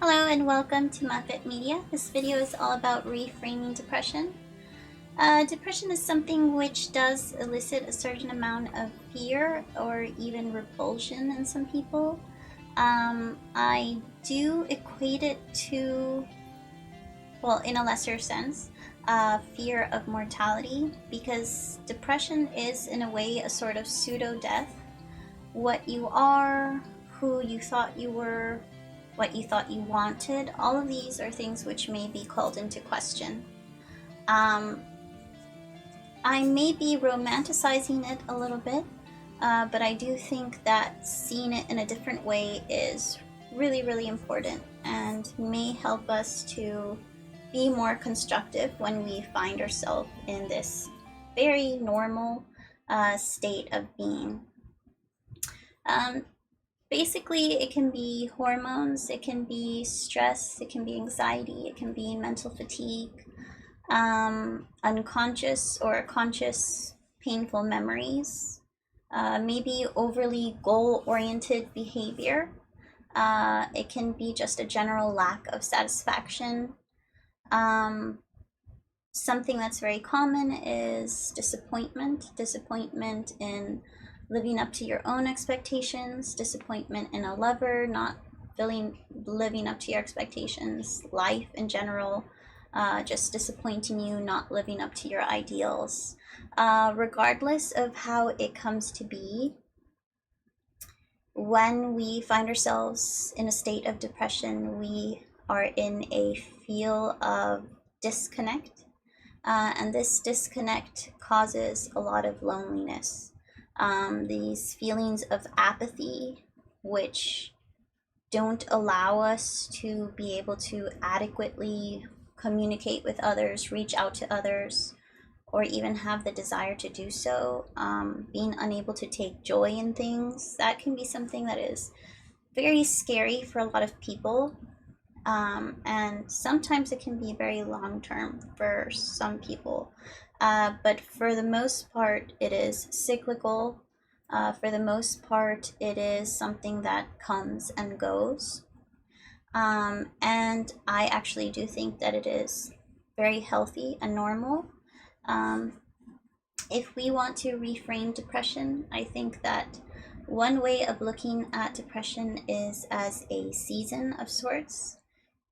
Hello and welcome to Muffet Media. This video is all about reframing depression. Depression is something which does elicit a certain amount of fear or even repulsion in some people. I do equate it to, well, in a lesser sense, fear of mortality, because depression is in a way a sort of pseudo-death. What you are, who you thought you were, what you thought you wanted, all of these are things which may be called into question. I may be romanticizing it a little bit, but I do think that seeing it in a different way is really, really important and may help us to be more constructive when we find ourselves in this very normal state of being. Basically, it can be hormones, it can be stress, it can be anxiety, it can be mental fatigue, unconscious or conscious painful memories, maybe overly goal-oriented behavior. It can be just a general lack of satisfaction. Something that's very common is disappointment in living up to your own expectations, disappointment in a lover not living up to your expectations, life in general, just disappointing you, not living up to your ideals. Regardless of how it comes to be, when we find ourselves in a state of depression, we are in a feel of disconnect, and this disconnect causes a lot of loneliness. These feelings of apathy, which don't allow us to be able to adequately communicate with others, reach out to others, or even have the desire to do so. Being unable to take joy in things, that can be something that is very scary for a lot of people. And sometimes it can be very long-term for some people. But for the most part, it is cyclical. For the most part, it is something that comes and goes. And I actually do think that it is very healthy and normal. If we want to reframe depression, I think that one way of looking at depression is as a season of sorts.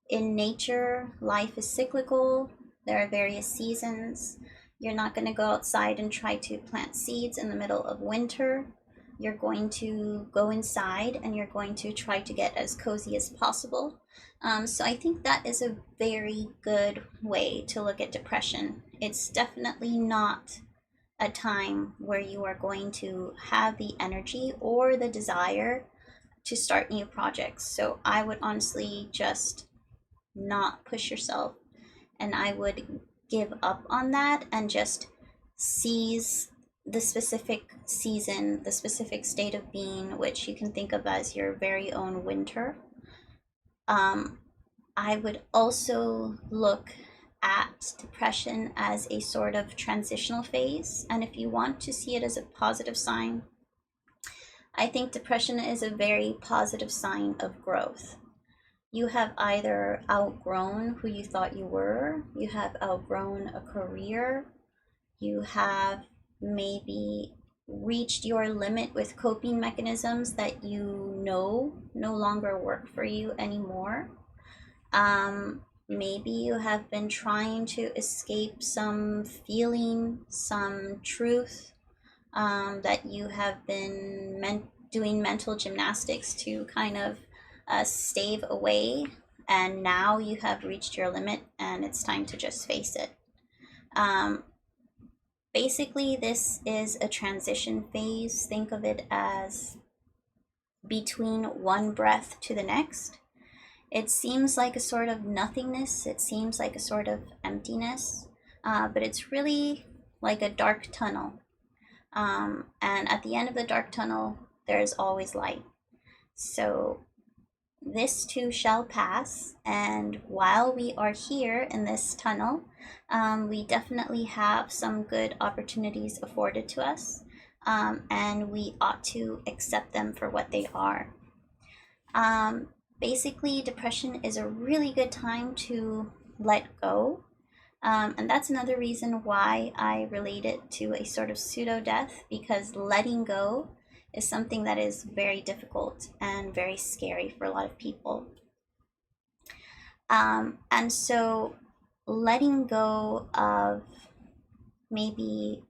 In nature, life is cyclical. There are various seasons. You're not going to go outside and try to plant seeds in the middle of winter. You're going to go inside and you're going to try to get as cozy as possible. So I think that is a very good way to look at depression. It's definitely not a time where you are going to have the energy or the desire to start new projects. So I would honestly just not push yourself, and I would give up on that and just seize the specific season, the specific state of being, which you can think of as your very own winter. I would also look at depression as a sort of transitional phase, and if you want to see it as a positive sign, I think depression is a very positive sign of growth. You have either outgrown who you thought you were, you have outgrown a career, you have maybe reached your limit with coping mechanisms that you know no longer work for you anymore. Maybe you have been trying to escape some feeling, some truth, that you have been doing mental gymnastics to kind of stave away, and now you have reached your limit and it's time to just face it. Basically, this is a transition phase. Think of it as between one breath to the next. It seems like a sort of nothingness, it seems like a sort of emptiness, but it's really like a dark tunnel. And at the end of the dark tunnel, there is always light. So this too shall pass, and while we are here in this tunnel, we definitely have some good opportunities afforded to us, and we ought to accept them for what they are. basically, depression is a really good time to let go. And that's another reason why I relate it to a sort of pseudo death, because letting go is something that is very difficult and very scary for a lot of people. And so letting go of maybe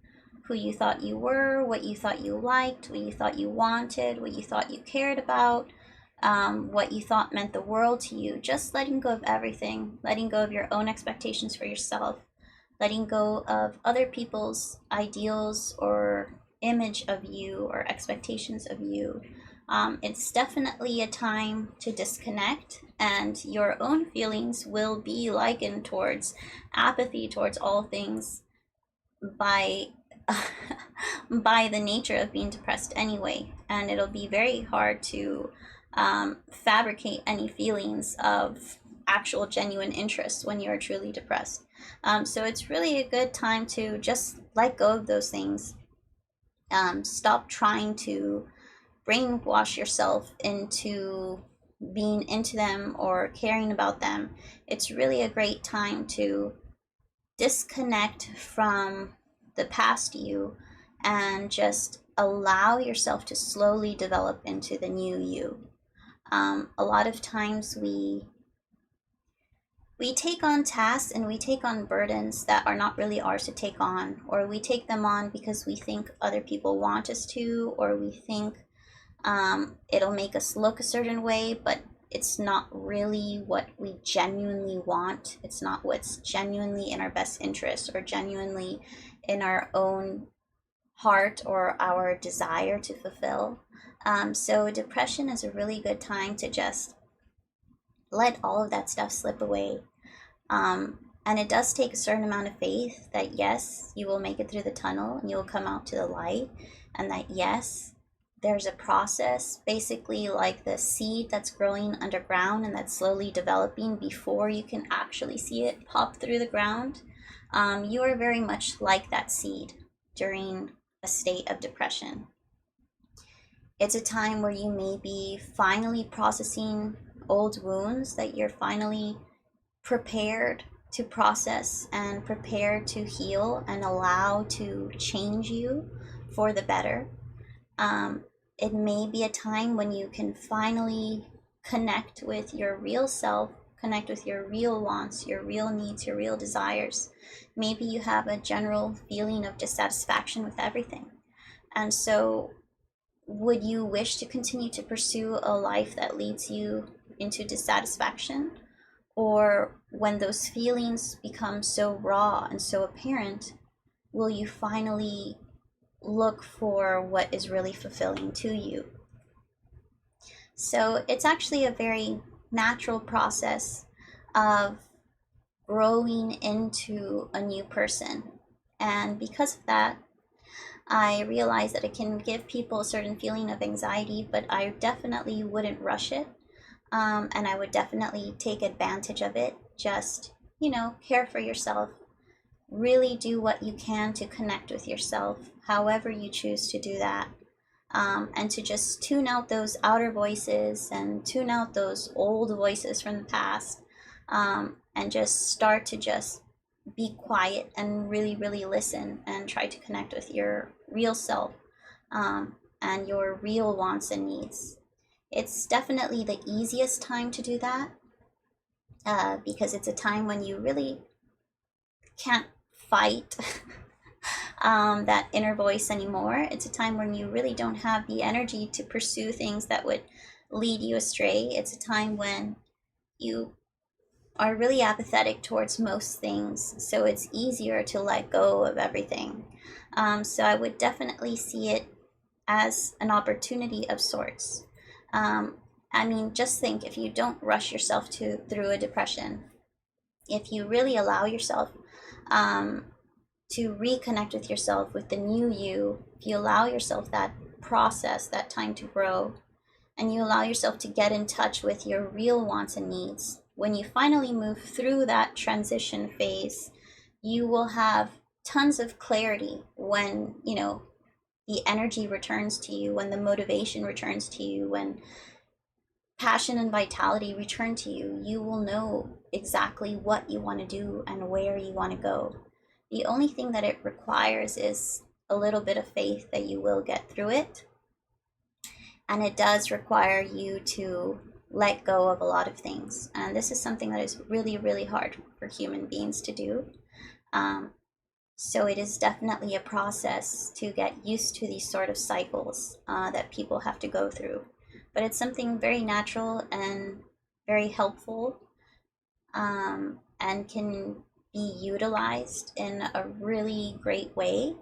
who you thought you were, what you thought you liked, what you thought you wanted, what you thought you cared about, what you thought meant the world to you, just letting go of everything, letting go of your own expectations for yourself, letting go of other people's ideals or image of you or expectations of you. It's definitely a time to disconnect, and your own feelings will be likened towards apathy towards all things by by the nature of being depressed anyway. And it'll be very hard to fabricate any feelings of actual genuine interest when you're truly depressed. So it's really a good time to just let go of those things. Stop trying to brainwash yourself into being into them or caring about them. It's really a great time to disconnect from the past you and just allow yourself to slowly develop into the new you. A lot of times we take on tasks and we take on burdens that are not really ours to take on, or we take them on because we think other people want us to, or we think it'll make us look a certain way, but it's not really what we genuinely want. It's not what's genuinely in our best interest or genuinely in our own heart or our desire to fulfill. So depression is a really good time to just let all of that stuff slip away. And it does take a certain amount of faith that yes, you will make it through the tunnel and you will come out to the light, and that yes, there's a process, basically like the seed that's growing underground and that's slowly developing before you can actually see it pop through the ground. You are very much like that seed during a state of depression. It's a time where you may be finally processing old wounds that you're finally prepared to process and prepared to heal and allow to change you for the better. It may be a time when you can finally connect with your real self, connect with your real wants, your real needs, your real desires. Maybe you have a general feeling of dissatisfaction with everything. And so, would you wish to continue to pursue a life that leads you into dissatisfaction? Or when those feelings become so raw and so apparent, will you finally look for what is really fulfilling to you? So it's actually a very natural process of growing into a new person. And because of that, I realize that it can give people a certain feeling of anxiety, but I definitely wouldn't rush it. And I would definitely take advantage of it. Just, care for yourself. Really do what you can to connect with yourself, however you choose to do that. And to just tune out those outer voices and tune out those old voices from the past, and just start to just be quiet and really, really listen and try to connect with your real self, and your real wants and needs. It's definitely the easiest time to do that, because it's a time when you really can't fight that inner voice anymore. It's a time when you really don't have the energy to pursue things that would lead you astray. It's a time when you are really apathetic towards most things, so it's easier to let go of everything. So I would definitely see it as an opportunity of sorts. Just think, if you don't rush yourself through a depression, if you really allow yourself to reconnect with yourself, with the new you, if you allow yourself that process, that time to grow, and you allow yourself to get in touch with your real wants and needs, when you finally move through that transition phase, you will have tons of clarity when, the energy returns to you, when the motivation returns to you, when passion and vitality return to you. You will know exactly what you want to do and where you want to go. The only thing that it requires is a little bit of faith that you will get through it. And it does require you to let go of a lot of things. And this is something that is really, really hard for human beings to do. So it is definitely a process to get used to these sort of cycles that people have to go through. But it's something very natural and very helpful, and can be utilized in a really great way.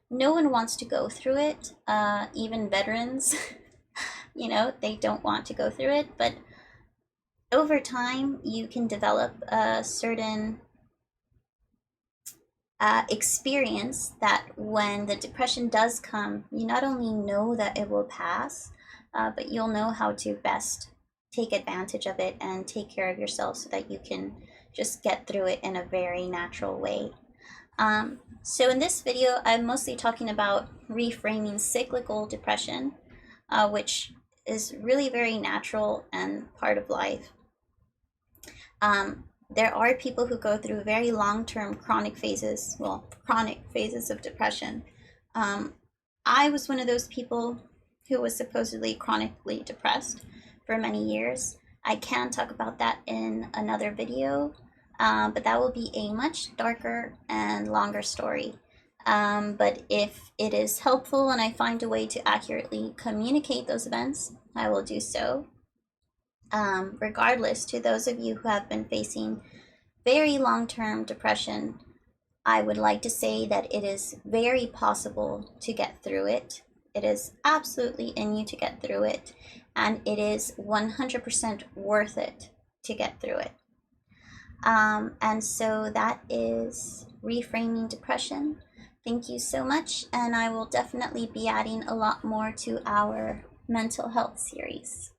No one wants to go through it, even veterans. They don't want to go through it, but over time you can develop a certain experience that when the depression does come, you not only know that it will pass, but you'll know how to best take advantage of it and take care of yourself so that you can just get through it in a very natural way. So in this video, I'm mostly talking about reframing cyclical depression, which is really very natural and part of life. There are people who go through very long-term chronic phases of depression. I was one of those people who was supposedly chronically depressed for many years. I can talk about that in another video, but that will be a much darker and longer story. But if it is helpful and I find a way to accurately communicate those events, I will do so. Regardless, to those of you who have been facing very long-term depression, I would like to say that it is very possible to get through it. It is absolutely in you to get through it, and it is 100% worth it to get through it. And so that is Reframing Depression. Thank you so much, and I will definitely be adding a lot more to our mental health series.